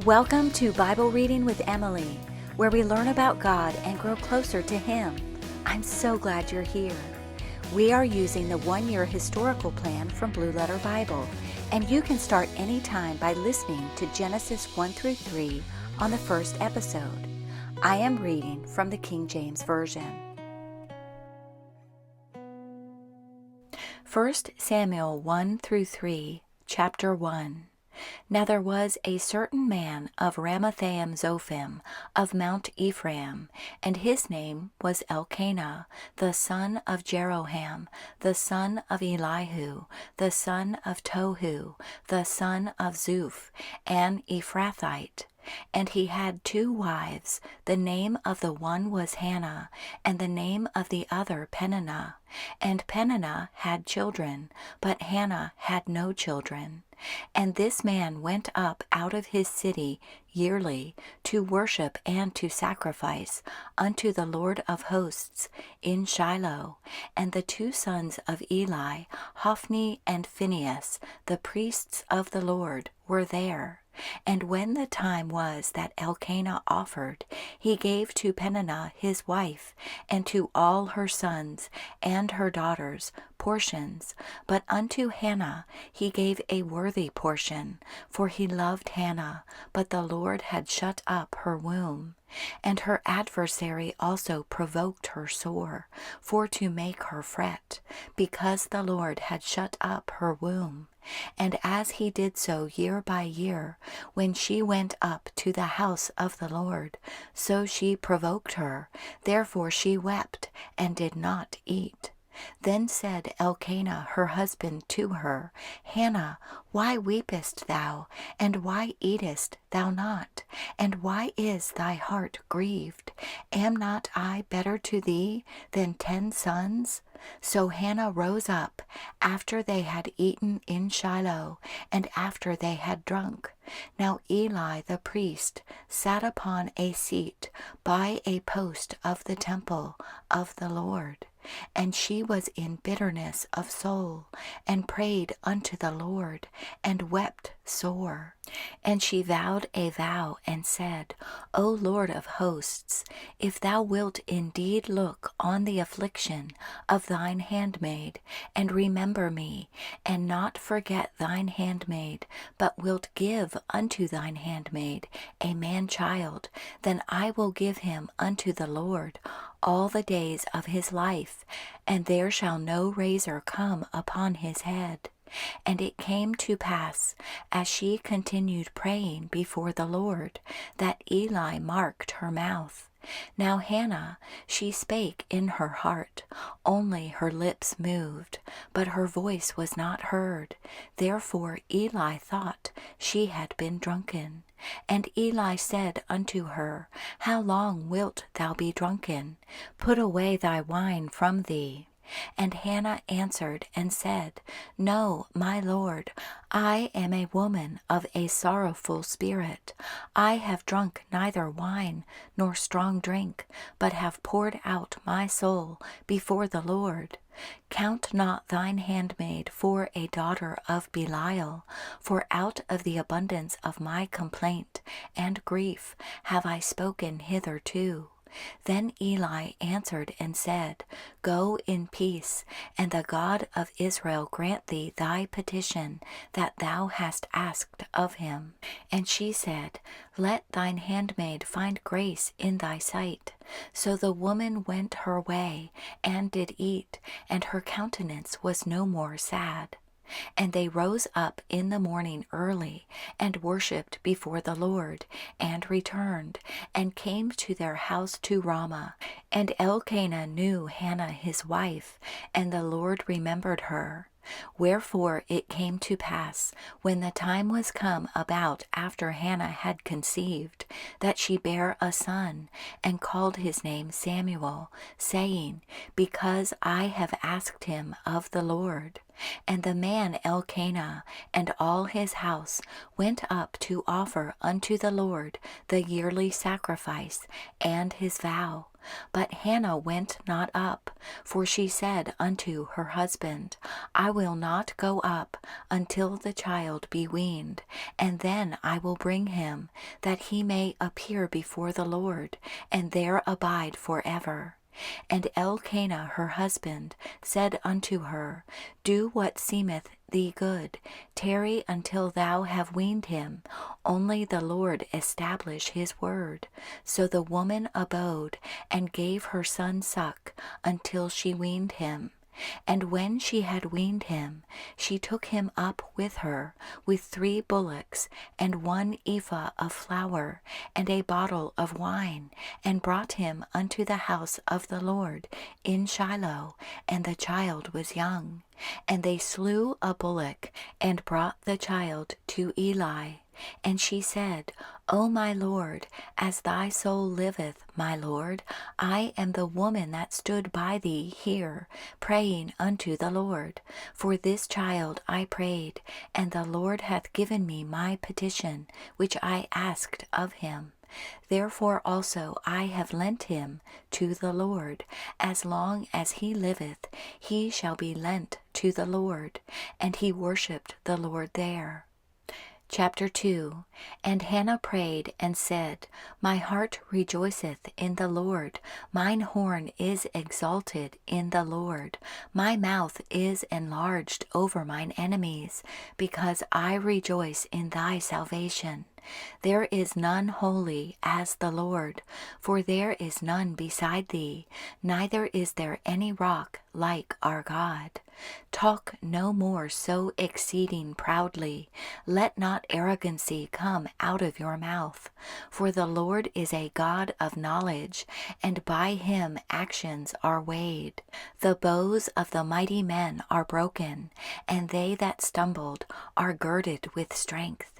Welcome to Bible Reading with Emily, where we learn about God and grow closer to Him. I'm so glad you're here. We are using the one-year historical plan from Blue Letter Bible, and you can start anytime by listening to Genesis 1 through 3 on the first episode. I am reading from the King James Version. 1 Samuel 1 through 3, Chapter 1. Now there was a certain man of Ramathaim Zophim of Mount Ephraim, and his name was Elkanah, the son of Jeroham, the son of Elihu, the son of Tohu, the son of Zuph, an Ephrathite. And he had 2 wives. The name of the one was Hannah, and the name of the other Peninnah. And Peninnah had children, but Hannah had no children. And this man went up out of his city yearly to worship and to sacrifice unto the Lord of hosts in Shiloh. And the 2 sons of Eli, Hophni and Phinehas, the priests of the Lord, were there. And when the time was that Elkanah offered, he gave to Peninnah his wife, and to all her sons and her daughters portions. But unto Hannah he gave a worthy portion, for he loved Hannah, but the Lord had shut up her womb. And her adversary also provoked her sore, for to make her fret, because the Lord had shut up her womb. And as he did so year by year, when she went up to the house of the Lord, so she provoked her. Therefore she wept, and did not eat. Then said Elkanah her husband to her, Hannah, why weepest thou, and why eatest thou not? And why is thy heart grieved? Am not I better to thee than 10 sons? So Hannah rose up after they had eaten in Shiloh, and after they had drunk. Now Eli the priest sat upon a seat by a post of the temple of the Lord. And she was in bitterness of soul, and prayed unto the Lord, and wept sore. And she vowed a vow, and said, O Lord of hosts, if thou wilt indeed look on the affliction of thine handmaid, and remember me, and not forget thine handmaid, but wilt give unto thine handmaid a man-child, then I will give him unto the Lord all the days of his life, and there shall no razor come upon his head. And it came to pass, as she continued praying before the Lord, that Eli marked her mouth. Now Hannah, she spake in her heart, only her lips moved, but her voice was not heard. Therefore Eli thought she had been drunken. And Eli said unto her, How long wilt thou be drunken? Put away thy wine from thee. And Hannah answered and said, No, my Lord, I am a woman of a sorrowful spirit. I have drunk neither wine nor strong drink, but have poured out my soul before the Lord. Count not thine handmaid for a daughter of Belial, for out of the abundance of my complaint and grief have I spoken hitherto. Then Eli answered and said, Go in peace, and the God of Israel grant thee thy petition that thou hast asked of him. And she said, Let thine handmaid find grace in thy sight. So the woman went her way, and did eat, and her countenance was no more sad. And they rose up in the morning early, and worshipped before the Lord, and returned, and came to their house to Ramah. And Elkanah knew Hannah his wife, and the Lord remembered her. Wherefore it came to pass, when the time was come about after Hannah had conceived, that she bare a son, and called his name Samuel, saying, Because I have asked him of the Lord. And the man Elkanah and all his house went up to offer unto the Lord the yearly sacrifice and his vow. But Hannah went not up, for she said unto her husband, I will not go up until the child be weaned, and then I will bring him, that he may appear before the Lord, and there abide forever. And Elkanah her husband said unto her, Do what seemeth thee good, tarry until thou have weaned him, only the Lord establish his word. So the woman abode, and gave her son suck, until she weaned him. And when she had weaned him, she took him up with her, with 3 bullocks, and 1 ephah of flour, and a bottle of wine, and brought him unto the house of the Lord in Shiloh, and the child was young. And they slew a bullock, and brought the child to Eli. And she said, O my Lord, as thy soul liveth, my Lord, I am the woman that stood by thee here, praying unto the Lord. For this child I prayed, and the Lord hath given me my petition, which I asked of him. Therefore also I have lent him to the Lord. As long as he liveth, he shall be lent to the Lord. And he worshipped the Lord there. Chapter 2. And Hannah prayed and said, My heart rejoiceth in the Lord, mine horn is exalted in the Lord. My mouth is enlarged over mine enemies, because I rejoice in thy salvation. There is none holy as the Lord, for there is none beside thee, neither is there any rock like our God. Talk no more so exceeding proudly. Let not arrogancy come out of your mouth. For the Lord is a God of knowledge, and by him actions are weighed. The bows of the mighty men are broken, and they that stumbled are girded with strength.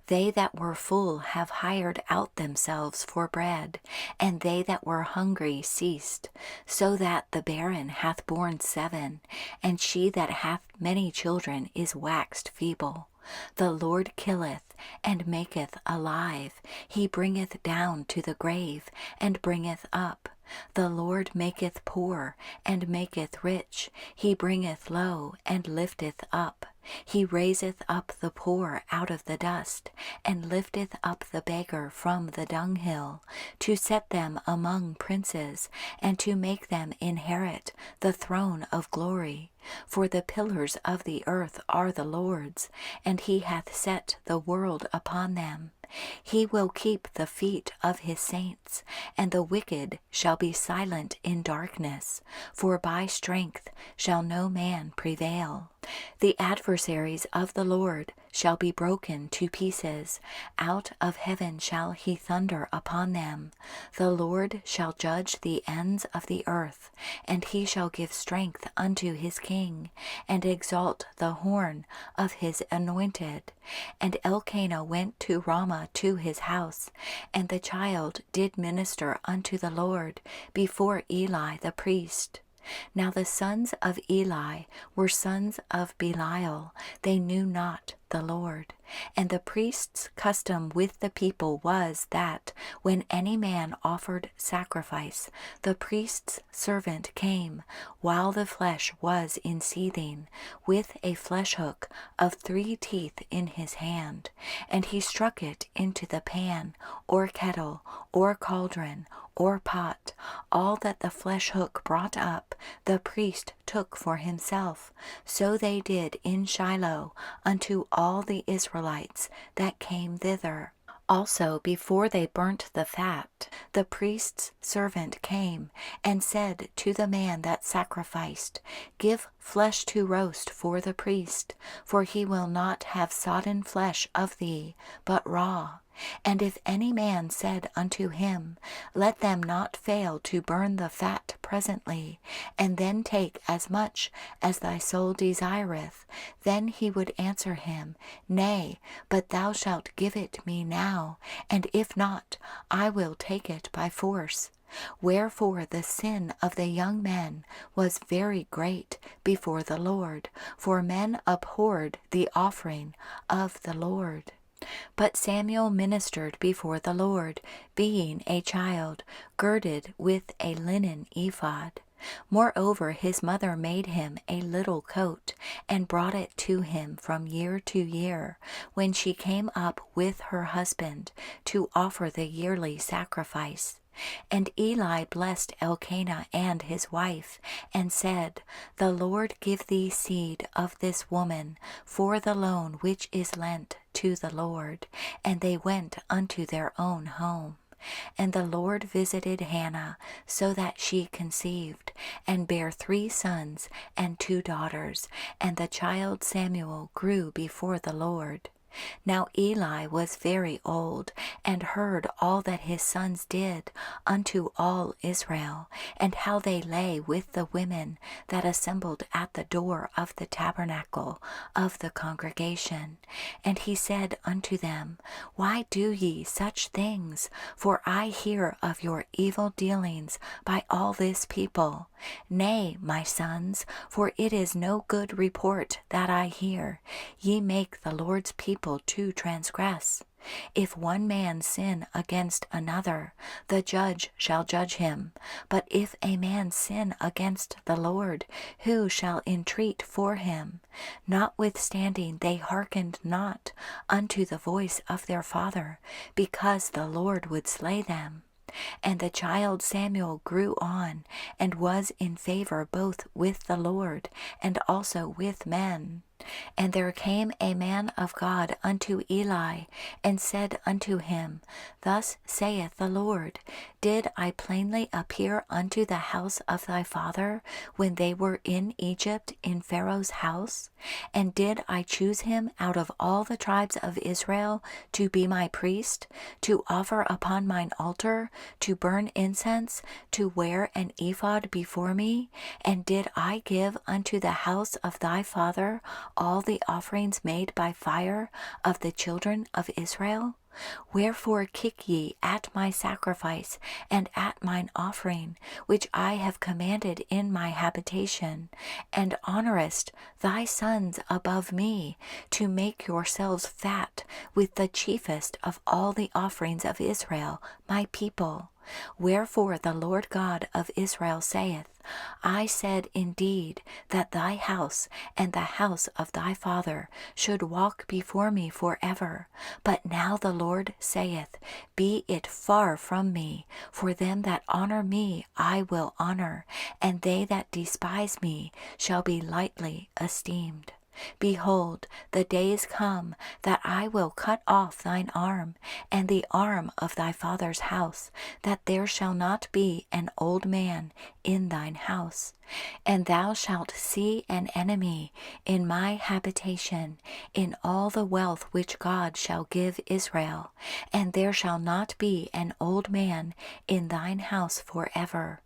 They that were full have hired out themselves for bread, and they that were hungry ceased, so that the barren hath borne 7, and she that hath many children is waxed feeble. The Lord killeth and maketh alive. He bringeth down to the grave, and bringeth up. The Lord maketh poor, and maketh rich. He bringeth low, and lifteth up. He raiseth up the poor out of the dust, and lifteth up the beggar from the dunghill, to set them among princes, and to make them inherit the throne of glory. For the pillars of the earth are the Lord's, and he hath set the world upon them. He will keep the feet of his saints, and the wicked shall be silent in darkness, for by strength shall no man prevail. The adversaries of the Lord shall be broken to pieces. Out of heaven shall he thunder upon them. The Lord shall judge the ends of the earth, and he shall give strength unto his king, and exalt the horn of his anointed. And Elkanah went to Ramah to his house, and the child did minister unto the Lord before Eli the priest. Now the sons of Eli were sons of Belial. They knew not the Lord. And the priest's custom with the people was that, when any man offered sacrifice, the priest's servant came, while the flesh was in seething, with a flesh hook of 3 teeth in his hand, and he struck it into the pan, or kettle, or cauldron, or pot. All that the flesh hook brought up, the priest took for himself. So they did in Shiloh unto all the Israelites that came thither. Also, before they burnt the fat, the priest's servant came and said to the man that sacrificed, Give flesh to roast for the priest, for he will not have sodden flesh of thee, but raw. And if any man said unto him, Let them not fail to burn the fat presently, and then take as much as thy soul desireth, then he would answer him, Nay, but thou shalt give it me now, and if not, I will take it by force. Wherefore the sin of the young men was very great before the Lord, for men abhorred the offering of the Lord. But Samuel ministered before the Lord, being a child, girded with a linen ephod. Moreover, his mother made him a little coat, and brought it to him from year to year, when she came up with her husband to offer the yearly sacrifice. And Eli blessed Elkanah and his wife, and said, The Lord give thee seed of this woman for the loan which is lent to the Lord. And they went unto their own home. And the Lord visited Hannah, so that she conceived, and bare 3 sons and 2 daughters, and the child Samuel grew before the Lord. Now Eli was very old, and heard all that his sons did unto all Israel, and how they lay with the women that assembled at the door of the tabernacle of the congregation. And he said unto them, Why do ye such things? For I hear of your evil dealings by all this people. Nay, my sons, for it is no good report that I hear. Ye make the Lord's people to transgress. If one man sin against another, the judge shall judge him. But if a man sin against the Lord, who shall entreat for him? Notwithstanding they hearkened not unto the voice of their father, because the Lord would slay them. And the child Samuel grew on, and was in favor both with the Lord, and also with men. And there came a man of God unto Eli, and said unto him, Thus saith the Lord, Did I plainly appear unto the house of thy father, when they were in Egypt in Pharaoh's house? And did I choose him out of all the tribes of Israel to be my priest, to offer upon mine altar, to burn incense, to wear an ephod before me? And did I give unto the house of thy father all the offerings made by fire of the children of Israel? Wherefore kick ye at my sacrifice and at mine offering, which I have commanded in my habitation, and honorest thy sons above me, to make yourselves fat with the chiefest of all the offerings of Israel, my people? Wherefore the Lord God of Israel saith, I said indeed that thy house and the house of thy father should walk before me forever. But now the Lord saith, Be it far from me, for them that honor me I will honor, and they that despise me shall be lightly esteemed. Behold, the days come that I will cut off thine arm, and the arm of thy father's house, that there shall not be an old man in thine house. And thou shalt see an enemy in my habitation, in all the wealth which God shall give Israel, and there shall not be an old man in thine house forever.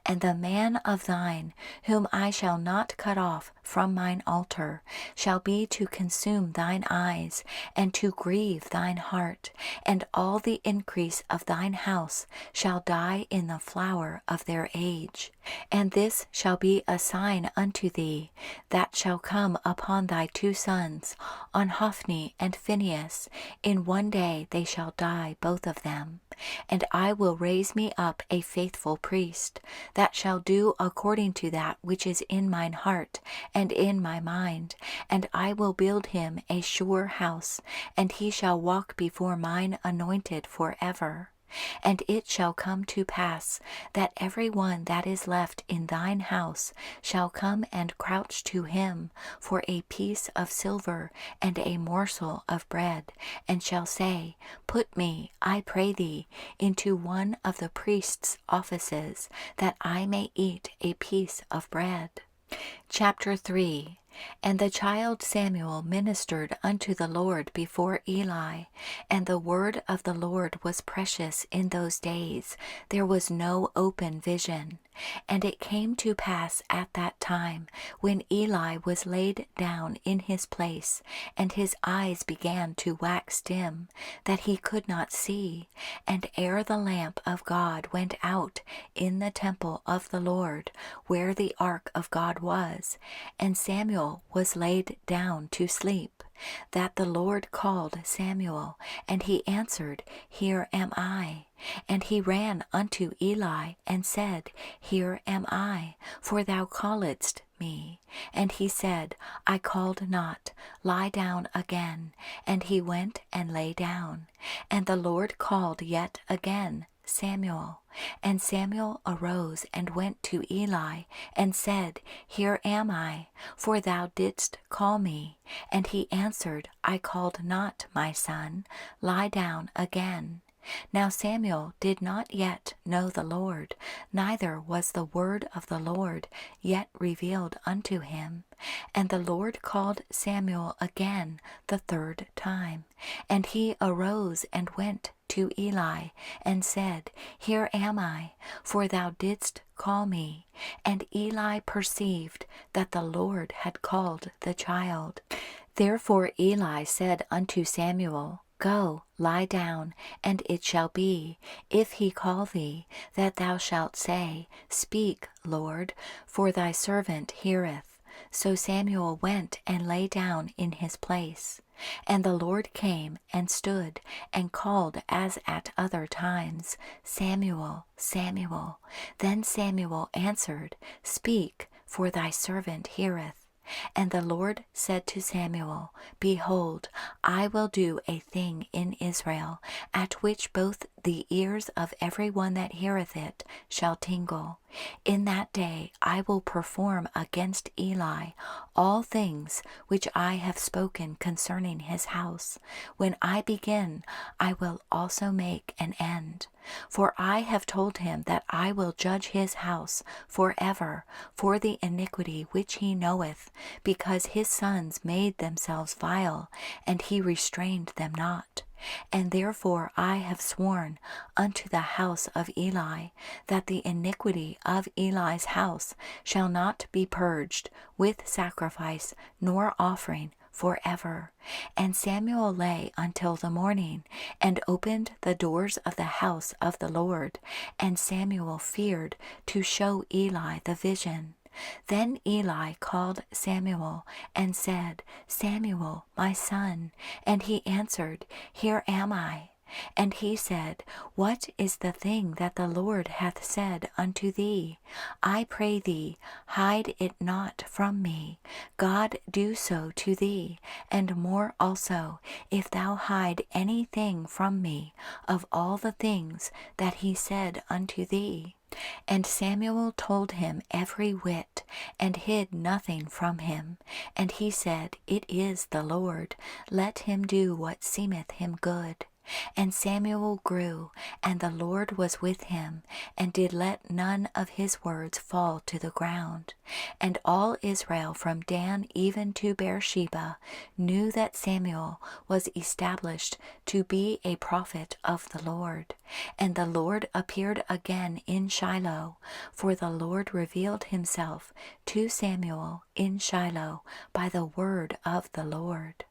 And the man of thine, whom I shall not cut off from mine altar, shall be to consume thine eyes, and to grieve thine heart, and all the increase of thine house shall die in the flower of their age. And this shall be a sign unto thee, that shall come upon thy 2 sons, on Hophni and Phinehas. In one day they shall die both of them. And I will raise me up a faithful priest, that shall do according to that which is in mine heart and in my mind. And I will build him a sure house, and he shall walk before mine anointed forever. And it shall come to pass that every one that is left in thine house shall come and crouch to him for a piece of silver and a morsel of bread, and shall say, Put me, I pray thee, into one of the priest's offices, that I may eat a piece of bread. Chapter 3. And the child Samuel ministered unto the Lord before Eli, and the word of the Lord was precious in those days. There was no open vision. And it came to pass at that time, when Eli was laid down in his place, and his eyes began to wax dim, that he could not see. And ere the lamp of God went out in the temple of the Lord, where the ark of God was, and Samuel was laid down to sleep. that the Lord called Samuel, and he answered, Here am I. And he ran unto Eli, and said, Here am I, for thou calledst me. And he said, I called not, lie down again. And he went and lay down. And the Lord called yet again, Samuel. And Samuel arose and went to Eli, and said, Here am I, for thou didst call me. And he answered, I called not, my son, lie down again. Now Samuel did not yet know the Lord, neither was the word of the Lord yet revealed unto him. And the Lord called Samuel again the third time. And he arose and went to Eli, and said, Here am I, for thou didst call me. And Eli perceived that the Lord had called the child. Therefore Eli said unto Samuel, Go, lie down, and it shall be, if he call thee, that thou shalt say, Speak, Lord, for thy servant heareth. So Samuel went and lay down in his place. And the Lord came and stood and called as at other times, Samuel, Samuel. Then Samuel answered, Speak, for thy servant heareth. And the Lord said to Samuel, Behold, I will do a thing in Israel, at which both the ears of every one that heareth it shall tingle. In that day I will perform against Eli all things which I have spoken concerning his house. When I begin, I will also make an end. For I have told him that I will judge his house forever for the iniquity which he knoweth, because his sons made themselves vile, and he restrained them not. And therefore I have sworn unto the house of Eli, that the iniquity of Eli's house shall not be purged with sacrifice nor offering forever. And Samuel lay until the morning, and opened the doors of the house of the Lord. And Samuel feared to show Eli the vision. Then Eli called Samuel, and said, Samuel, my son. And he answered, Here am I. And he said, What is the thing that the Lord hath said unto thee? I pray thee, hide it not from me. God do so to thee, and more also, if thou hide anything from me of all the things that he said unto thee. And Samuel told him every whit, and hid nothing from him. And he said, It is the Lord. Let him do what seemeth him good. And Samuel grew, and the Lord was with him, and did let none of his words fall to the ground. And all Israel from Dan even to Beersheba knew that Samuel was established to be a prophet of the Lord. And the Lord appeared again in Shiloh, for the Lord revealed himself to Samuel in Shiloh by the word of the Lord.